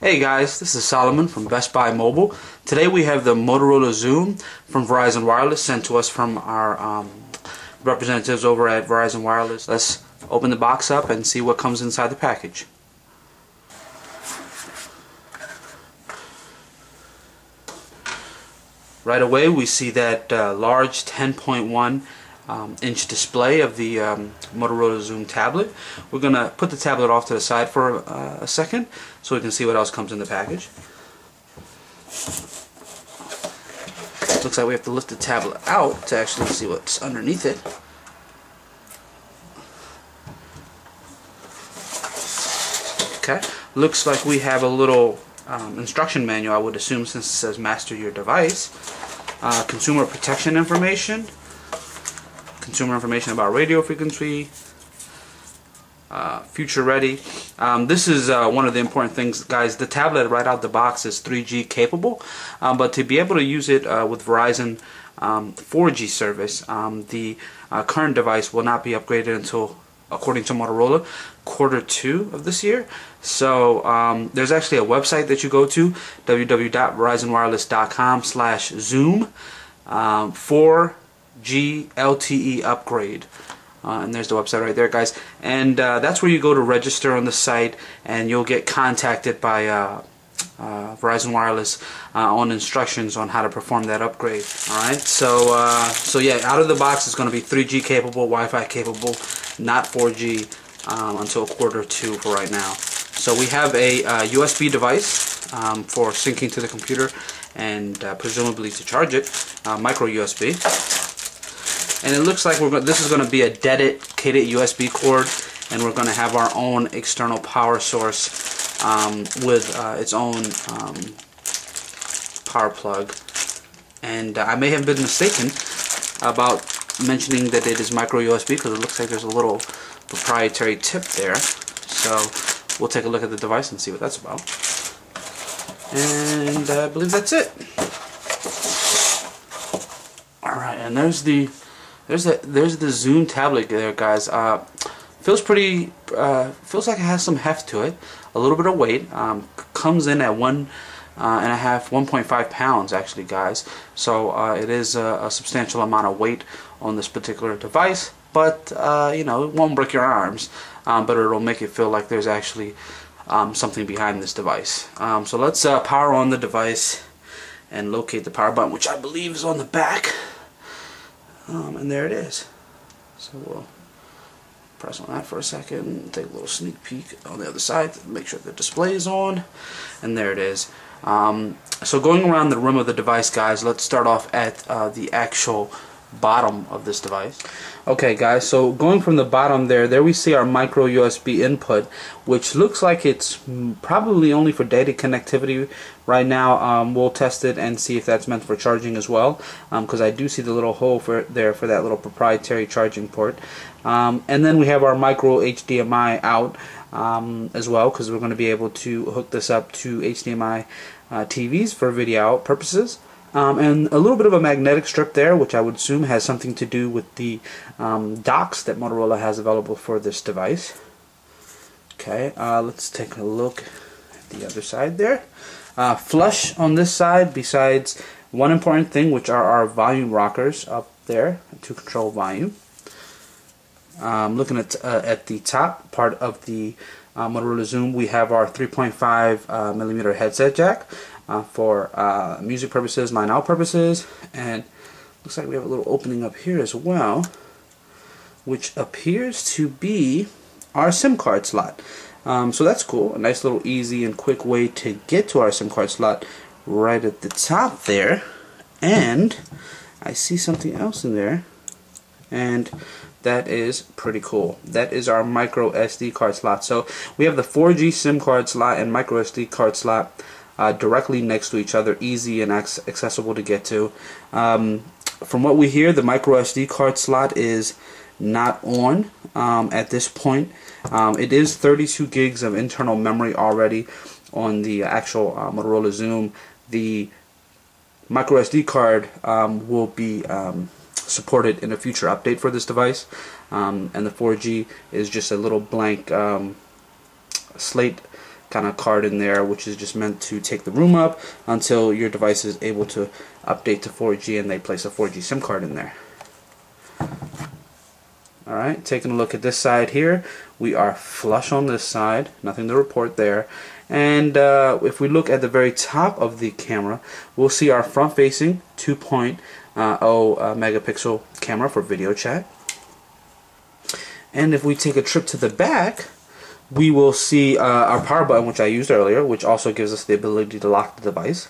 Hey guys, this is Solomon from Best Buy Mobile. Today we have the Motorola Xoom from Verizon Wireless sent to us from our representatives over at Verizon Wireless. Let's open the box up and see what comes inside the package. Right away we see that large 10.1 inch display of the Motorola Xoom Tablet. We're going to put the tablet off to the side for a second so we can see what else comes in the package. Looks like we have to lift the tablet out to actually see what's underneath it. Okay, looks like we have a little instruction manual, I would assume, since it says master your device. Consumer protection information. Consumer information about radio frequency, future ready. This is one of the important things, guys. The tablet right out the box is 3G capable, but to be able to use it with Verizon 4G service, the current device will not be upgraded until, according to Motorola, Q2 of this year. So there's actually a website that you go to, www.verizonwireless.com/Xoom for LTE upgrade, and there's the website right there, guys, and that's where you go to register on the site, and you'll get contacted by Verizon Wireless on instructions on how to perform that upgrade. Alright, so yeah, out of the box it's going to be 3G capable, Wi-Fi capable, not 4G until Q2 for right now. So we have a USB device for syncing to the computer and presumably to charge it, micro USB. And it looks like this is going to be a dedicated USB cord, and we're going to have our own external power source with its own power plug. And I may have been mistaken about mentioning that it is micro USB because it looks like there's a little proprietary tip there. So we'll take a look at the device and see what that's about. And I believe that's it. Alright, and there's the Xoom tablet there, guys. Feels pretty. Feels like it has some heft to it. A little bit of weight. Comes in at 1.5 pounds, actually, guys. So it is a substantial amount of weight on this particular device. But you know, it won't break your arms. But it'll make it feel like there's actually something behind this device. So let's power on the device and locate the power button, which I believe is on the back. And there it is. So we'll press on that for a second, take a little sneak peek on the other side to make sure the display is on, and there it is. So going around the rim of the device, guys, let's start off at the actual bottom of this device. Okay, guys, so going from the bottom there we see our micro USB input, which looks like it's probably only for data connectivity right now. We'll test it and see if that's meant for charging as well, because I do see the little hole for that little proprietary charging port. And then we have our micro HDMI out as well, because we're going to be able to hook this up to HDMI TVs for video out purposes. And a little bit of a magnetic strip there, which I would assume has something to do with the docks that Motorola has available for this device. Okay, let's take a look at the other side there. Flush on this side, besides one important thing, which are our volume rockers up there to control volume. Looking at the top part of the Motorola Xoom, we have our 3.5 millimeter headset jack. For music purposes, line out purposes, and looks like we have a little opening up here as well, which appears to be our SIM card slot. So that's cool. A nice little easy and quick way to get to our SIM card slot right at the top there. And I see something else in there, and that is pretty cool. That is our micro SD card slot. So we have the 4G SIM card slot and micro SD card slot directly next to each other, easy and accessible to get to. From what we hear, the micro SD card slot is not on at this point. It is 32 gigs of internal memory already on the actual Motorola Xoom. The micro SD card will be supported in a future update for this device, and the 4G is just a little blank slate kind of card in there, which is just meant to take the room up until your device is able to update to 4G and they place a 4G SIM card in there. Alright, taking a look at this side here, we are flush on this side, nothing to report there. And if we look at the very top of the camera, we'll see our front-facing 2.0 megapixel camera for video chat. And if we take a trip to the back, we will see our power button, which I used earlier, which also gives us the ability to lock the device.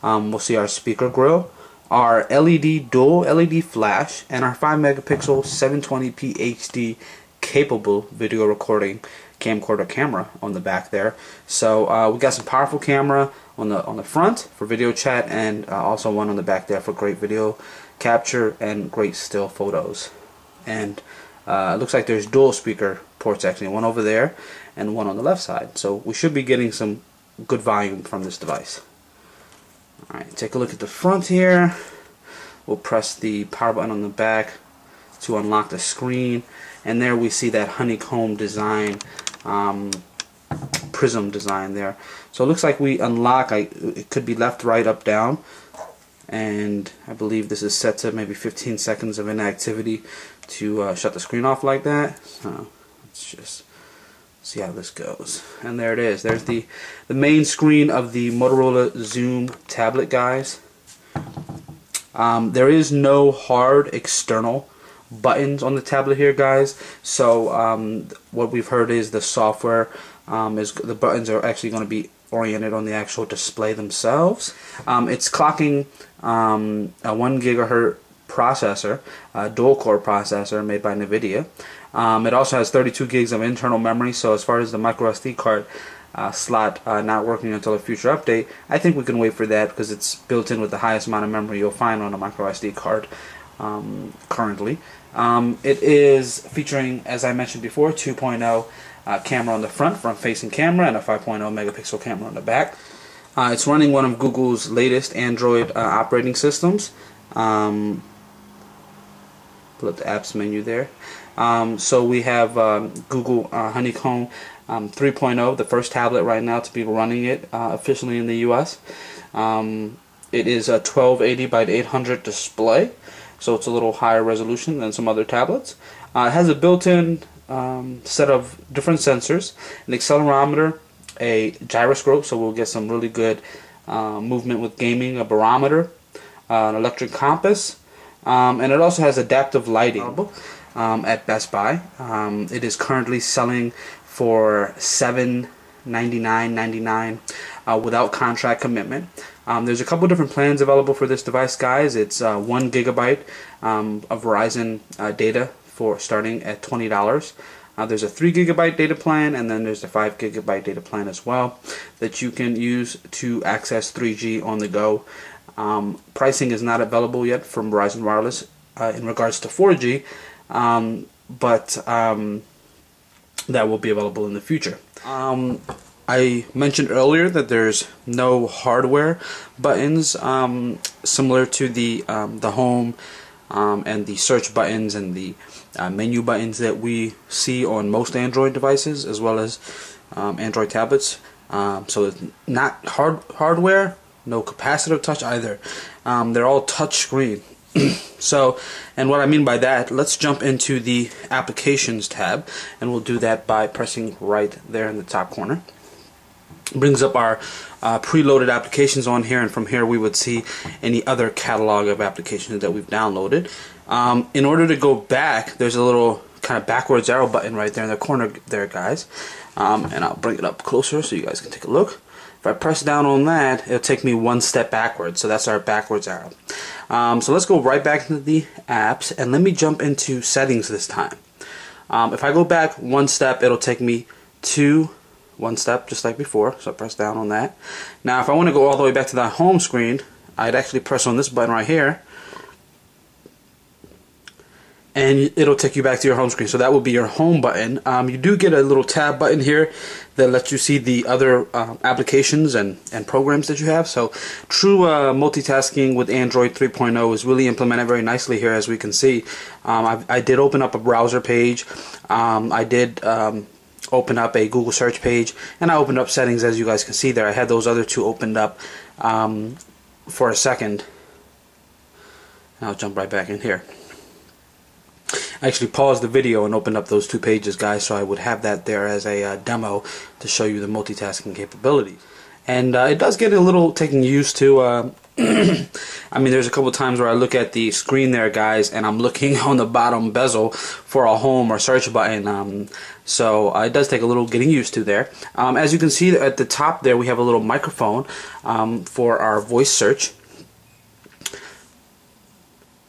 We'll see our speaker grill, our dual LED flash, and our 5 megapixel 720p HD capable video recording camcorder camera on the back there. So we got some powerful camera on the front for video chat, and also one on the back there for great video capture and great still photos. And it looks like there's dual speaker ports, actually, one over there and one on the left side. So we should be getting some good volume from this device. Alright, take a look at the front here. We'll press the power button on the back to unlock the screen, and there we see that honeycomb design, prism design there. So it looks like we unlock, it could be left, right, up, down, and I believe this is set to maybe 15 seconds of inactivity to shut the screen off like that. So let's just see how this goes. And there it is. There's the main screen of the Motorola Xoom Tablet, guys. There is no hard external buttons on the tablet here, guys. So what we've heard is the software is the buttons are actually going to be oriented on the actual display themselves. It's clocking a 1 gigahertz processor, a dual core processor made by NVIDIA. It also has 32 gigs of internal memory, so as far as the micro SD card slot not working until a future update, I think we can wait for that because it's built in with the highest amount of memory you'll find on a micro SD card currently. It is featuring, as I mentioned before, 2.0 camera on the front-facing camera, and a 5.0 megapixel camera on the back. It's running one of Google's latest Android operating systems. Pull up the apps menu there. So we have Google Honeycomb 3.0, the first tablet right now to be running it officially in the US. It is a 1280 by 800 display, so it's a little higher resolution than some other tablets. It has a built-in set of different sensors, an accelerometer, a gyroscope, so we'll get some really good movement with gaming, a barometer, an electric compass, and it also has adaptive lighting at Best Buy. It is currently selling for $799.99 without contract commitment. There's a couple different plans available for this device, guys. It's 1 gigabyte of Verizon data for starting at $20. There's a 3 gigabyte data plan, and then there's a 5 gigabyte data plan as well that you can use to access 3G on the go. Pricing is not available yet from Verizon Wireless in regards to 4G, but that will be available in the future. I mentioned earlier that there's no hardware buttons similar to the home and the search buttons and the menu buttons that we see on most Android devices, as well as Android tablets. So it's not hardware, no capacitive touch either. They're all touch screen. So, and what I mean by that, let's jump into the applications tab, and we'll do that by pressing right there in the top corner. It brings up our preloaded applications on here, and from here we would see any other catalog of applications that we've downloaded. In order to go back, there's a little kind of backwards arrow button right there in the corner there, guys, and I'll bring it up closer so you guys can take a look. If I press down on that, it'll take me one step backwards, so that's our backwards arrow. So let's go right back into the apps, and let me jump into settings this time. If I go back one step, it'll take me to one step just like before, so I press down on that. Now if I want to go all the way back to the home screen, I'd actually press on this button right here, and it'll take you back to your home screen. So that will be your home button. You do get a little tab button here that lets you see the other applications and programs that you have. So true multitasking with Android 3.0 is really implemented very nicely here, as we can see. I did open up a browser page. I did open up a Google search page, and I opened up settings. As you guys can see there, I had those other two opened up for a second. I'll jump right back in here. I actually paused the video and opened up those two pages, guys, so I would have that there as a demo to show you the multitasking capabilities. And it does get a little taking used to. I mean, there's a couple times where I look at the screen there, guys, and I'm looking on the bottom bezel for a home or search button. So it does take a little getting used to there. As you can see at the top there, we have a little microphone for our voice search.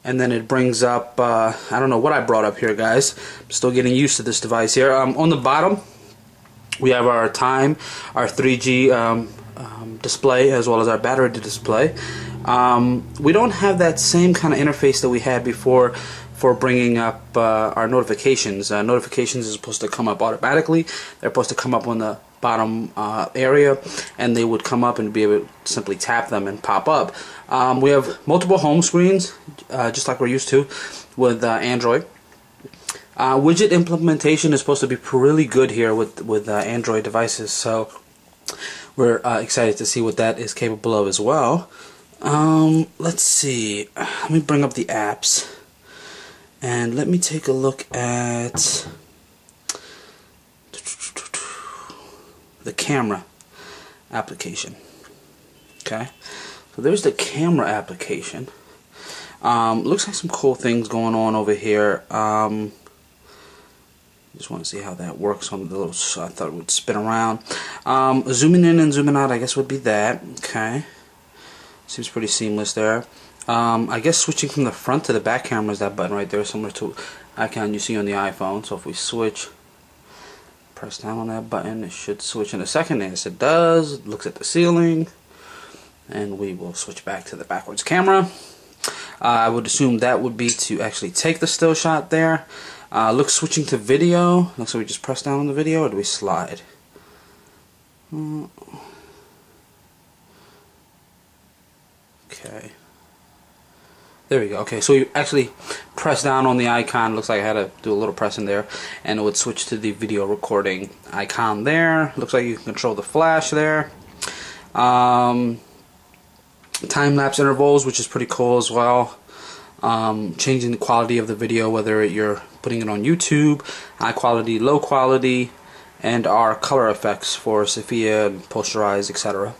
And then it brings up, I don't know what I brought up here, guys. I'm still getting used to this device here. On the bottom, we have our time, our 3G display, as well as our battery display. We don't have that same kind of interface that we had before for bringing up our notifications. Notifications is supposed to come up automatically. They're supposed to come up on the bottom area, and they would come up and be able to simply tap them and pop up. We have multiple home screens, just like we're used to with Android. Widget implementation is supposed to be really good here with Android devices, so we're excited to see what that is capable of as well. Let's see. Let me bring up the apps, and let me take a look at the camera application. Okay, so there's the camera application. Looks like some cool things going on over here. Just want to see how that works on the little. I thought it would spin around. Zooming in and zooming out, I guess, would be that. Okay, seems pretty seamless there. I guess switching from the front to the back camera is that button right there, similar to icon you see on the iPhone. So if we switch, press down on that button, it should switch in a second. Yes, it does. It looks at the ceiling, and we will switch back to the backwards camera. I would assume that would be to actually take the still shot there. Looks switching to video. Looks like we just press down on the video, or do we slide? Okay. There we go. Okay, so you actually press down on the icon. Looks like I had to do a little pressing there, and it would switch to the video recording icon there. Looks like you can control the flash there. Time-lapse intervals, which is pretty cool as well. Changing the quality of the video, whether you're putting it on YouTube, high quality, low quality, and our color effects for Sophia, posterize, etc.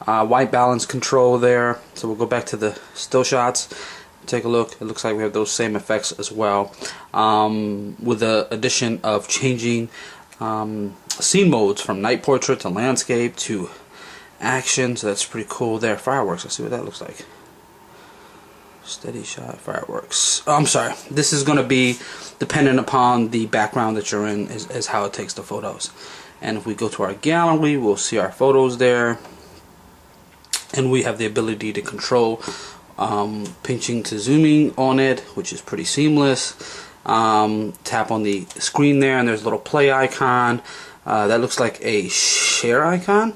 White balance control there. So we'll go back to the still shots, take a look. It looks like we have those same effects as well, with the addition of changing scene modes from night portrait to landscape to action. So that's pretty cool there. Fireworks, let's see what that looks like. Steady shot, fireworks. Oh, I'm sorry, this is going to be dependent upon the background that you're in, is how it takes the photos. And if we go to our gallery, we'll see our photos there, and we have the ability to control pinching to zooming on it, which is pretty seamless. Tap on the screen there, and there's a little play icon. That looks like a share icon,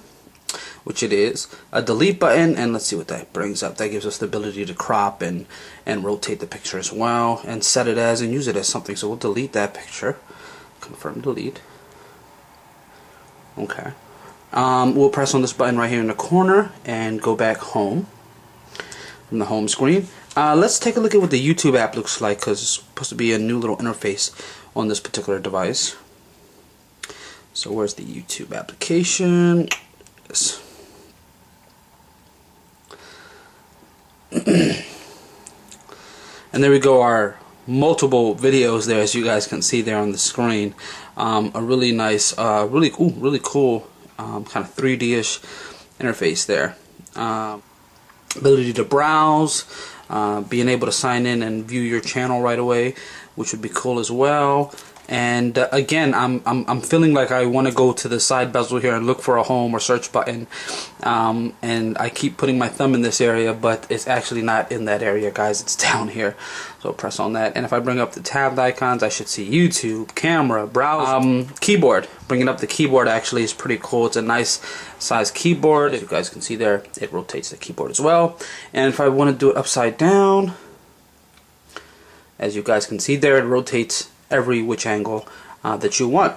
which it is. A delete button, and let's see what that brings up. That gives us the ability to crop and rotate the picture as well, and set it as and use it as something. So we'll delete that picture. Confirm delete. Okay. We'll press on this button right here in the corner and go back home from the home screen. Let's take a look at what the YouTube app looks like, because it's supposed to be a new little interface on this particular device. So where's the YouTube application? Yes. And there we go, our multiple videos there, as you guys can see there on the screen. A really nice, really cool kind of 3D-ish interface there. Ability to browse, being able to sign in and view your channel right away, which would be cool as well. And again, I'm feeling like I want to go to the side bezel here and look for a home or search button, and I keep putting my thumb in this area, but it's actually not in that area, guys. It's down here. So press on that, and if I bring up the tabbed icons, I should see YouTube, camera, browse, keyboard. Bringing up the keyboard actually is pretty cool. It's a nice size keyboard. As you guys can see there, it rotates the keyboard as well. And if I want to do it upside down, as you guys can see there, it rotates every which angle that you want.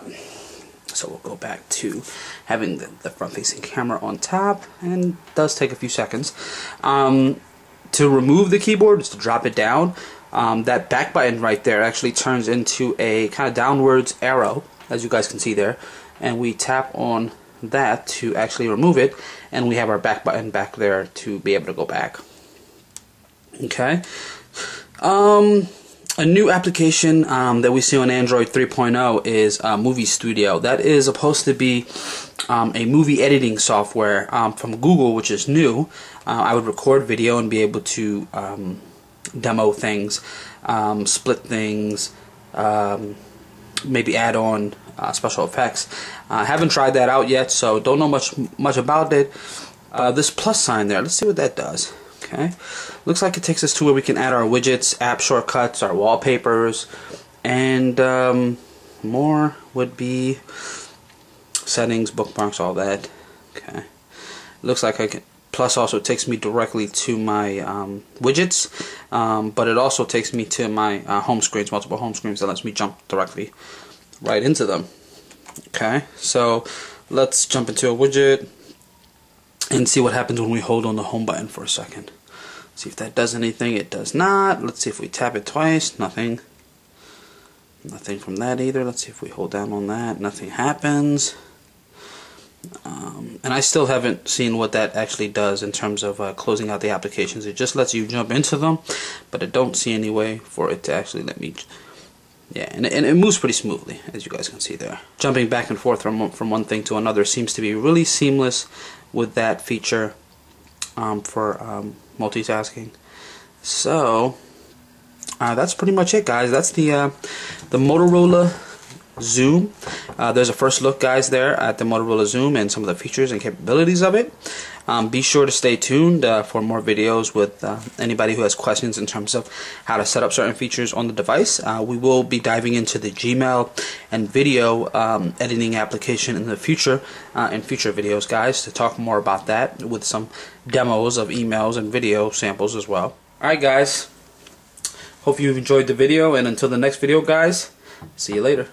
So we'll go back to having the front-facing camera on top, and it does take a few seconds. To remove the keyboard, just to drop it down, that back button right there actually turns into a kind of downwards arrow, as you guys can see there, and we tap on that to actually remove it, and we have our back button back there to be able to go back. Okay. A new application that we see on Android 3.0 is Movie Studio. That is supposed to be a movie editing software from Google, which is new. I would record video and be able to demo things, split things, maybe add on special effects. I haven't tried that out yet, so don't know much about it. This plus sign there, let's see what that does. Okay, looks like it takes us to where we can add our widgets, app shortcuts, our wallpapers, and more would be settings, bookmarks, all that. Okay, looks like I can. Plus also takes me directly to my widgets, but it also takes me to my home screens, multiple home screens, that lets me jump directly right into them. Okay, so let's jump into a widget and see what happens when we hold on the home button for a second. See if that does anything. It does not. Let's see if we tap it twice. Nothing. Nothing from that either. Let's see if we hold down on that. Nothing happens. And I still haven't seen what that actually does in terms of closing out the applications. It just lets you jump into them, but I don't see any way for it to actually let me. Yeah, and it moves pretty smoothly, as you guys can see there. Jumping back and forth from one thing to another seems to be really seamless with that feature for multitasking. So that's pretty much it, guys. That's the Motorola Xoom. There's a first look, guys, there at the Motorola Xoom and some of the features and capabilities of it. Be sure to stay tuned for more videos with anybody who has questions in terms of how to set up certain features on the device. We will be diving into the Gmail and video editing application in the future, in future videos, guys, to talk more about that with some demos of emails and video samples as well. Alright, guys, hope you've enjoyed the video, and until the next video, guys, see you later.